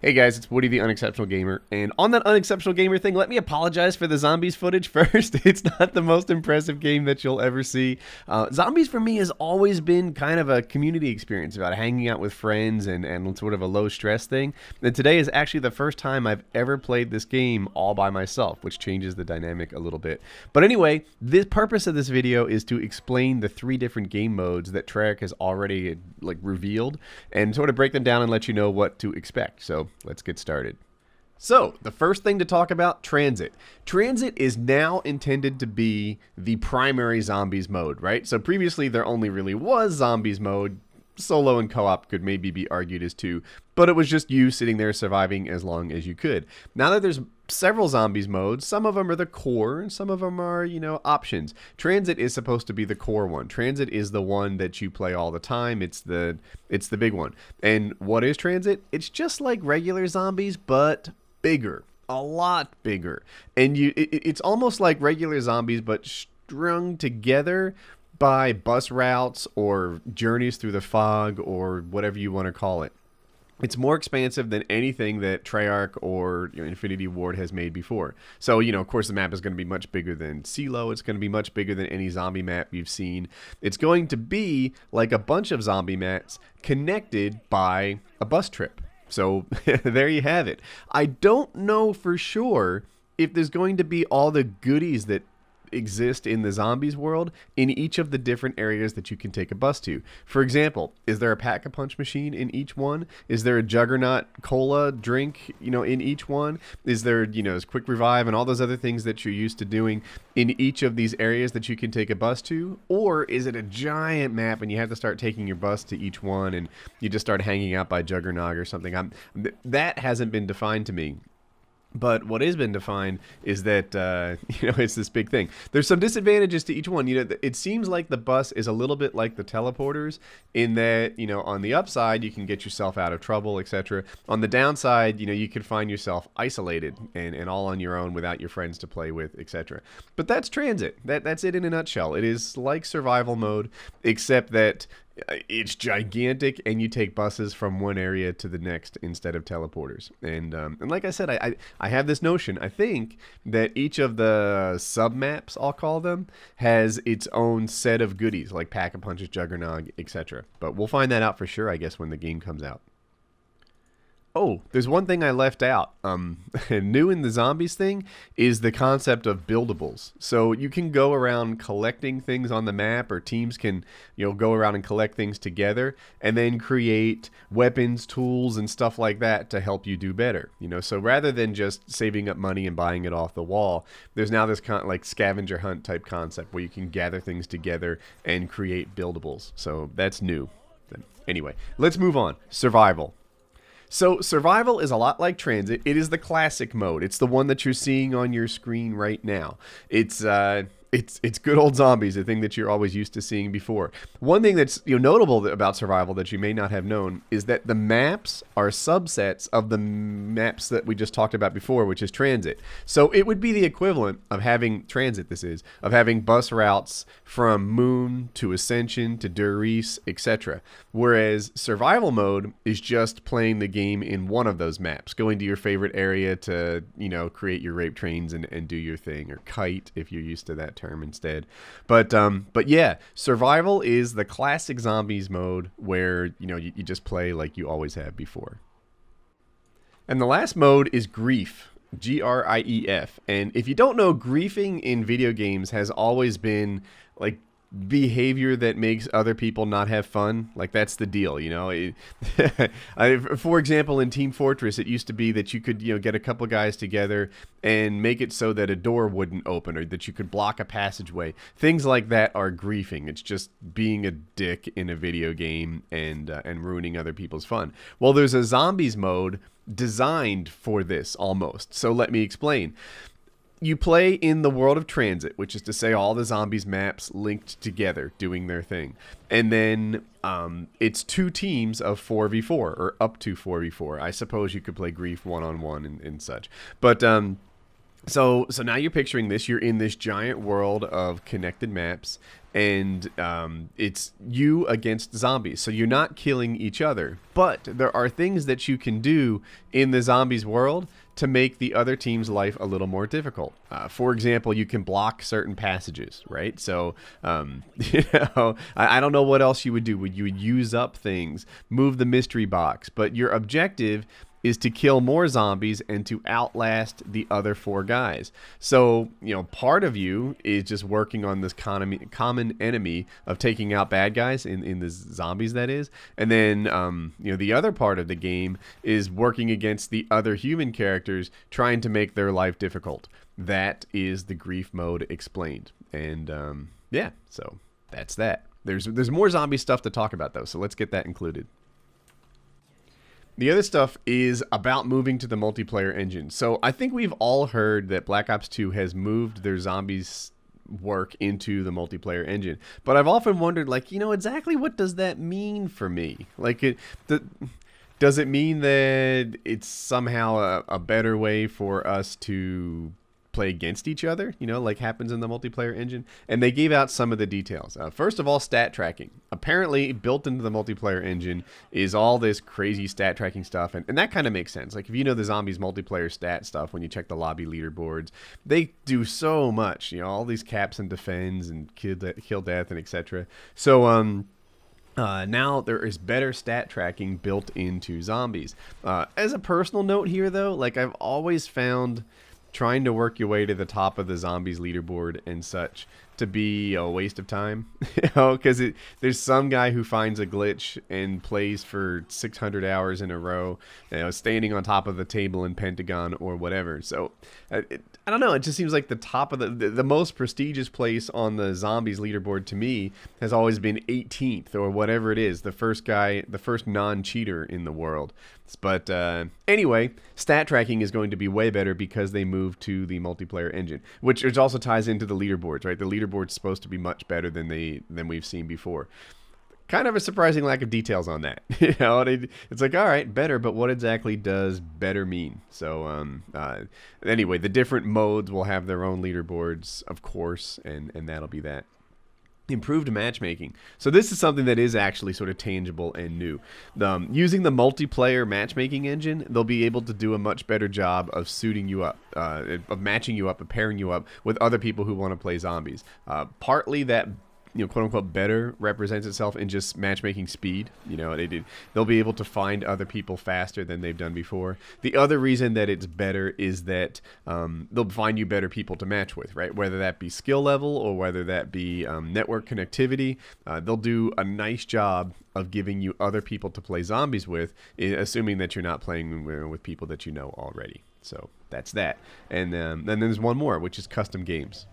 Hey guys, it's Woody the Unexceptional Gamer, and on that Unexceptional Gamer thing, let me apologize for the zombies footage first. It's not the most impressive game that you'll ever see. Zombies for me has always been kind of a community experience about hanging out with friends and sort of a low stress thing. And today is actually the first time I've ever played this game all by myself, which changes the dynamic a little bit. But anyway, the purpose of this video is to explain the three different game modes that Treyarch has already revealed and sort of break them down and let you know what to expect. So let's get started. So, the first thing to talk about, Tranzit. Tranzit is now intended to be the primary zombies mode, right? So previously there only really was zombies mode. Solo and co-op could maybe be argued as two, but it was just you sitting there surviving as long as you could. Now that there's several zombies modes, some of them are the core and some of them are, options. Tranzit is supposed to be the core one. Tranzit is the one that you play all the time. It's the big one. And what is Tranzit? It's just like regular zombies, but bigger. A lot bigger. And it's almost like regular zombies, but strung together by bus routes or journeys through the fog or whatever you want to call it. It's more expansive than anything that Treyarch or Infinity Ward has made before. So, of course, the map is going to be much bigger than CeeLo. It's going to be much bigger than any zombie map you've seen. It's going to be like a bunch of zombie maps connected by a bus trip. So there you have it. I don't know for sure if there's going to be all the goodies that exist in the zombies world in each of the different areas that you can take a bus to. For example, is there a pack-a-punch machine in each one? Is there a Juggernaut cola drink, in each one? Is there, quick revive and all those other things that you're used to doing in each of these areas that you can take a bus to? Or is it a giant map and you have to start taking your bus to each one and you just start hanging out by Juggernaut or something? That hasn't been defined to me. But what has been defined is that, it's this big thing. There's some disadvantages to each one. It seems like the bus is a little bit like the teleporters in that, on the upside, you can get yourself out of trouble, etc. On the downside, you could find yourself isolated and all on your own without your friends to play with, etc. But that's Tranzit. That's it in a nutshell. It is like survival mode, except that it's gigantic and you take buses from one area to the next instead of teleporters. And like I said, I have this notion. I think that each of the sub-maps, I'll call them, has its own set of goodies, like Pack-a-Punches, Juggernog, etc. But we'll find that out for sure, I guess, when the game comes out. Oh, there's one thing I left out. New in the zombies thing is the concept of buildables. So you can go around collecting things on the map, or teams can, go around and collect things together and then create weapons, tools, and stuff like that to help you do better. So rather than just saving up money and buying it off the wall, there's now this scavenger hunt type concept where you can gather things together and create buildables. So that's new. Anyway, let's move on. Survival. So survival is a lot like Tranzit. It is the classic mode. It's the one that you're seeing on your screen right now. It's good old zombies, a thing that you're always used to seeing before. One thing that's notable about survival that you may not have known is that the maps are subsets of the maps that we just talked about before, which is Tranzit. So it would be the equivalent of having of having bus routes from Moon to Ascension to Durice, etc. Whereas survival mode is just playing the game in one of those maps, going to your favorite area to create your rape trains and do your thing, or kite if you're used to that term instead. But yeah, survival is the classic zombies mode where you just play like you always have before. And the last mode is grief. Grief. And if you don't know, griefing in video games has always been like behavior that makes other people not have fun. Like, that's the deal, for example, in Team Fortress, it used to be that you could get a couple guys together and make it so that a door wouldn't open, or that you could block a passageway. Things like that are griefing. It's just being a dick in a video game and ruining other people's fun. Well, there's a zombies mode designed for this almost. So let me explain. You play in the world of Tranzit, which is to say all the zombies maps linked together doing their thing. And then it's two teams of 4v4, or up to 4v4. I suppose you could play grief one-on-one and such. But So now you're picturing this. You're in this giant world of connected maps, and it's you against zombies. So you're not killing each other, but there are things that you can do in the zombies world to make the other team's life a little more difficult. For example, you can block certain passages, right? So, I don't know what else you would do. You would use up things, move the mystery box, but your objective is to kill more zombies and to outlast the other 4 guys. So, part of you is just working on this common enemy of taking out bad guys in the zombies, that is. And then, the other part of the game is working against the other human characters, trying to make their life difficult. That is the grief mode explained. And, yeah, so that's that. There's more zombie stuff to talk about, though, so let's get that included. The other stuff is about moving to the multiplayer engine. So I think we've all heard that Black Ops 2 has moved their zombies work into the multiplayer engine. But I've often wondered, exactly what does that mean for me? Does it mean that it's somehow a better way for us to play against each other, like happens in the multiplayer engine? And they gave out some of the details. First of all, stat tracking. Apparently, built into the multiplayer engine is all this crazy stat tracking stuff, and that kind of makes sense. Like, if you know the zombies multiplayer stat stuff, when you check the lobby leaderboards, they do so much, all these caps and defends and kill death and etc. So, now there is better stat tracking built into zombies. As a personal note here, though, I've always found trying to work your way to the top of the zombies leaderboard and such to be a waste of time, because there's some guy who finds a glitch and plays for 600 hours in a row, standing on top of the table in Pentagon or whatever. So I don't know. It just seems like the top of the most prestigious place on the zombies leaderboard to me has always been 18th or whatever it is, the first non-cheater in the world. But anyway, stat tracking is going to be way better because they moved to the multiplayer engine, which also ties into the leaderboards, right? The leaderboard's supposed to be much better than we've seen before. Kind of a surprising lack of details on that. It's like, all right, better, but what exactly does better mean? So anyway, the different modes will have their own leaderboards, of course, and that'll be that. Improved matchmaking. So this is something that is actually sort of tangible and new. Using the multiplayer matchmaking engine, they'll be able to do a much better job of suiting you up, of matching you up, of pairing you up with other people who want to play zombies. Partly that, quote unquote, better represents itself in just matchmaking speed. They'll be able to find other people faster than they've done before. The other reason that it's better is that they'll find you better people to match with, right? Whether that be skill level or whether that be network connectivity, they'll do a nice job of giving you other people to play zombies with, assuming that you're not playing with people that you know already. So that's that. And then there's one more, which is custom games.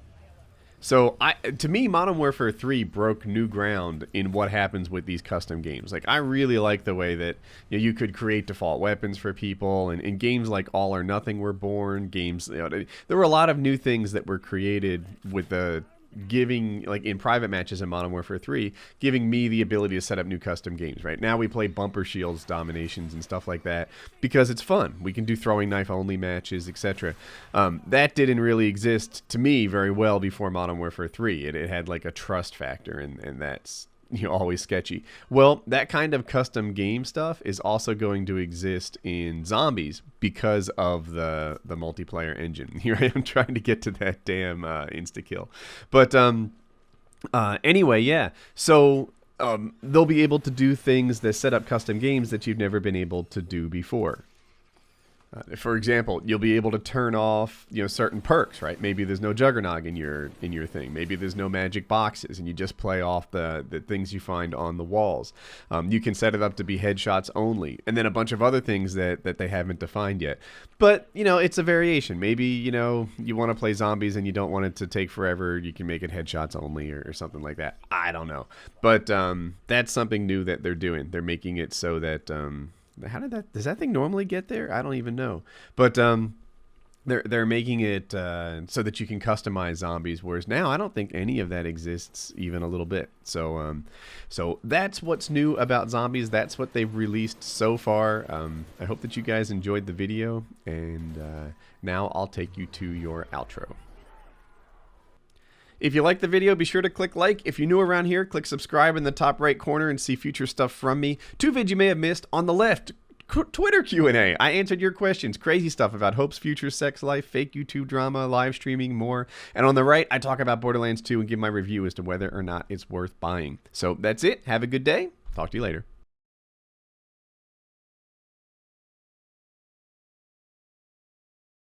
So to me, Modern Warfare 3 broke new ground in what happens with these custom games. I really like the way that you could create default weapons for people, and games like All or Nothing were born. Games, there were a lot of new things that were created with the giving, in private matches in Modern Warfare 3, giving me the ability to set up new custom games. Right now we play bumper shields dominations and stuff like that because it's fun. We can do throwing knife only matches, etc. That didn't really exist to me very well before Modern Warfare 3. It had a trust factor, and that's always sketchy. Well, that kind of custom game stuff is also going to exist in zombies because of the multiplayer engine. Here I am trying to get to that damn insta-kill. But anyway, yeah. So they'll be able to do things that set up custom games that you've never been able to do before. For example, you'll be able to turn off, certain perks, right? Maybe there's no Juggernog in your thing. Maybe there's no magic boxes, and you just play off the things you find on the walls. You can set it up to be headshots only, and then a bunch of other things that they haven't defined yet. But it's a variation. Maybe you want to play zombies and you don't want it to take forever. You can make it headshots only or something like that. I don't know, but that's something new that they're doing. They're making it so that. Does that thing normally get there? I don't even know. But they're making it so that you can customize zombies, whereas now I don't think any of that exists even a little bit. So that's what's new about zombies. That's what they've released so far. I hope that you guys enjoyed the video, and now I'll take you to your outro. If you liked the video, be sure to click like. If you're new around here, click subscribe in the top right corner and see future stuff from me. 2 vids you may have missed on the left. Twitter Q&A. I answered your questions. Crazy stuff about Hope's future sex life, fake YouTube drama, live streaming, more. And on the right, I talk about Borderlands 2 and give my review as to whether or not it's worth buying. So that's it. Have a good day. Talk to you later.